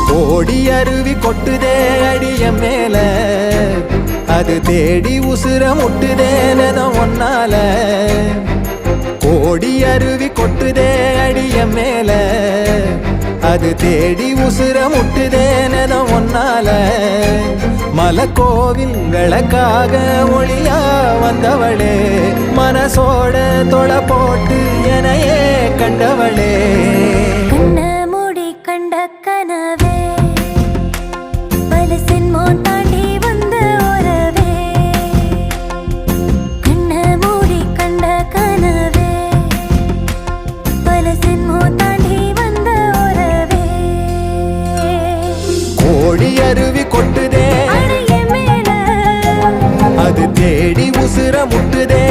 கோடி அருவி கொட்டுதே அடிய மேல, அது தேடி உசுர முட்டுதேனதம் ஒன்னால. கோடி அருவி கொட்டுதே அடிய மேல, அது தேடி உசுர முட்டுதேனதம் ஒன்னால. மலக்கோவில் விளக்காக ஒளியா வந்தவளே, மனசோட தொலை போட்டு எனையே கண்டவளே. கண்ண மூடி கண்ட கனவே, பலசின் மோன் தாண்டி வந்த உறவே. கண்ண மூடி கண்ட கனவே, பலசின் மோன் தாண்டி வந்த உறவே. கோடி அருவி கொட்டுதே அடைய மேல, அது தேடி உசுர முட்டுதே